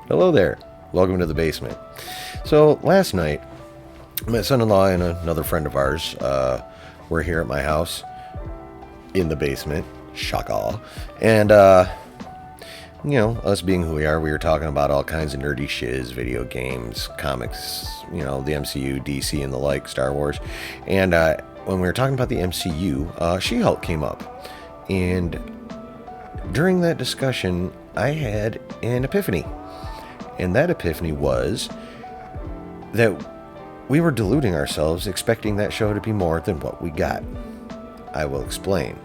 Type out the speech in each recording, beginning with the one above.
Hello there. Welcome to the basement. So, last night, my son-in-law and another friend of ours were here at my house in the basement. Shaka. And, us being who we are, we were talking about all kinds of nerdy shiz, video games, comics, the MCU, DC, and the like, Star Wars. And when we were talking about the MCU, She-Hulk came up. And during that discussion, I had an epiphany. And that epiphany was that we were deluding ourselves, expecting that show to be more than what we got. I will explain.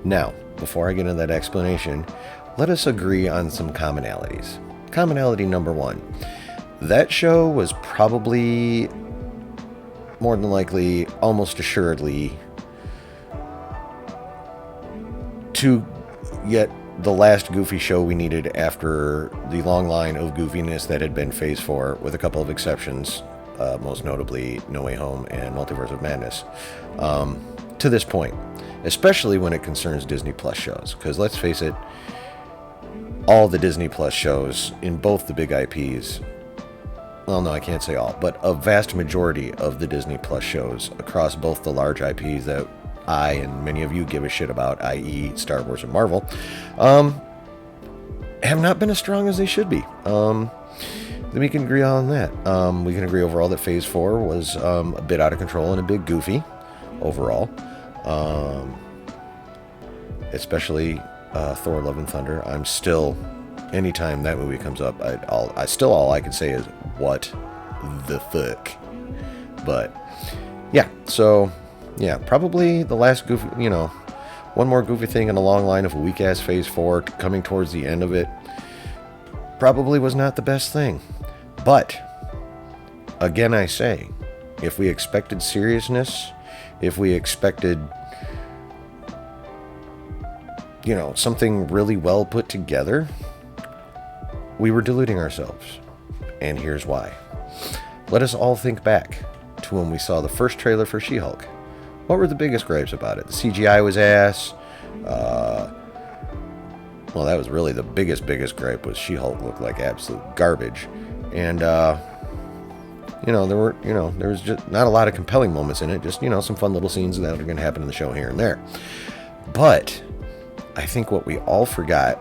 Now, before I get into that explanation, let us agree on some commonalities. Commonality number one. That show was probably, more than likely, almost assuredly, to get the last goofy show we needed after the long line of goofiness that had been Phase 4, with a couple of exceptions, most notably No Way Home and Multiverse of Madness, to this point, especially when it concerns Disney Plus shows. Because let's face it, all the Disney Plus shows in both the big IPs, well, no, I can't say all, but a vast majority of the Disney Plus shows across both the large IPs that I and many of you give a shit about, i.e. Star Wars and Marvel, have not been as strong as they should be. We can agree on that. We can agree overall that Phase 4 was a bit out of control and a bit goofy overall. Especially Thor Love and Thunder. I'm still, anytime that movie comes up, all I can say is, what the fuck? But, yeah, so... yeah, probably the last goofy, one more goofy thing in a long line of a weak-ass Phase 4 coming towards the end of it probably was not the best thing. But, again I say, if we expected seriousness, if we expected, something really well put together, we were deluding ourselves. And here's why. Let us all think back to when we saw the first trailer for She-Hulk. What were the biggest gripes about it? The CGI was ass. Well, that was really the biggest gripe, was She-Hulk looked like absolute garbage. And, there was just not a lot of compelling moments in it. Just, some fun little scenes that are going to happen in the show here and there. But I think what we all forgot,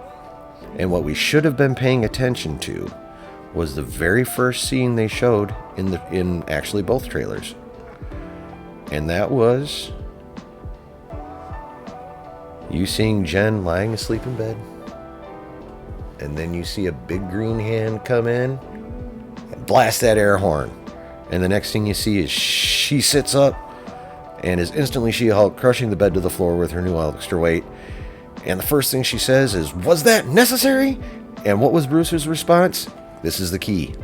and what we should have been paying attention to, was the very first scene they showed in actually both trailers. And that was you seeing Jen lying asleep in bed. And then you see a big green hand come in and blast that air horn. And the next thing you see is she sits up and is instantly She-Hulk, crushing the bed to the floor with her new extra weight. And the first thing she says is, "Was that necessary?" And what was Bruce's response? This is the key.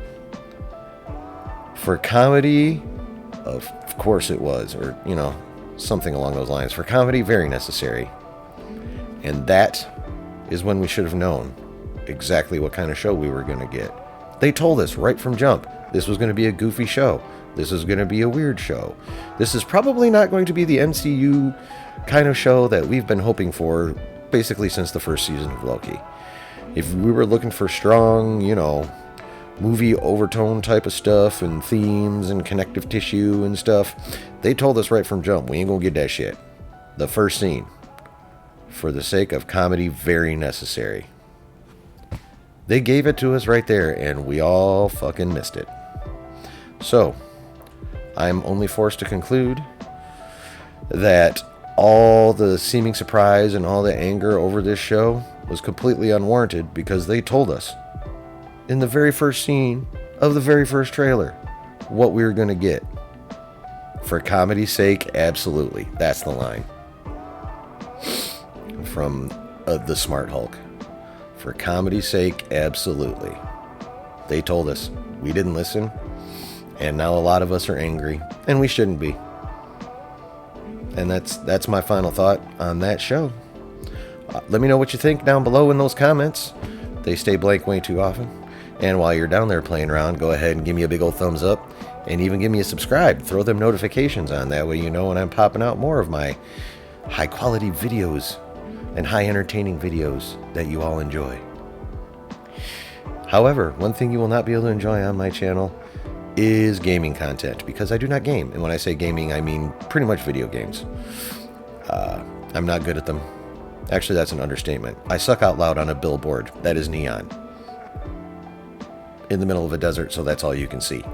For comedy, of course it was, or, something along those lines. For comedy, very necessary. And that is when we should have known exactly what kind of show we were going to get. They told us right from jump, this was going to be a goofy show. This is going to be a weird show. This is probably not going to be the MCU kind of show that we've been hoping for basically since the first season of Loki. If we were looking for strong, movie overtone type of stuff and themes and connective tissue and stuff, they told us right from jump, we ain't gonna get that shit. The first scene, for the sake of comedy, very necessary. They gave it to us right there, and we all fucking missed it. So, I'm only forced to conclude that all the seeming surprise and all the anger over this show was completely unwarranted, because they told us in the very first scene of the very first trailer what we were going to get. For comedy's sake, absolutely. That's the line from the Smart Hulk. For comedy's sake, absolutely. They told us. We didn't listen. And now a lot of us are angry. And we shouldn't be. And that's my final thought on that show. Let me know what you think down below in those comments. They stay blank way too often. And while you're down there playing around, go ahead and give me a big old thumbs up. And even give me a subscribe. Throw them notifications on. That way you know when I'm popping out more of my high quality videos and high entertaining videos that you all enjoy. However, one thing you will not be able to enjoy on my channel is gaming content, because I do not game. And when I say gaming, I mean pretty much video games. I'm not good at them. Actually, that's an understatement. I suck out loud on a billboard that is neon in the middle of a desert, so that's all you can see.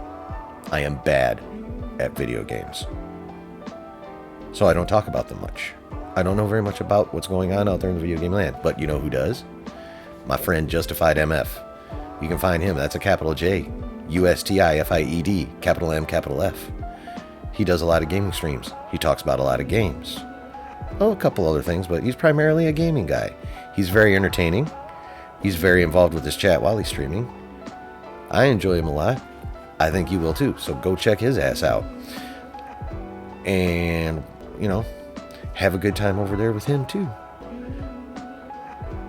I am bad at video games, so I don't talk about them much. I don't know very much about what's going on out there in the video game land, but you know who does? My friend Justified MF. You can find him. That's a capital J, USTIFIED, capital M, capital F. He does a lot of gaming streams. He talks about a lot of games. Oh, a couple other things, but he's primarily a gaming guy. He's very entertaining. He's very involved with his chat while he's streaming. I enjoy him a lot. I think you will too, so go check his ass out. And, you know, have a good time over there with him too.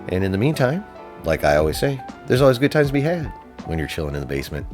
And in the meantime, like I always say, there's always good times to be had when you're chilling in the basement.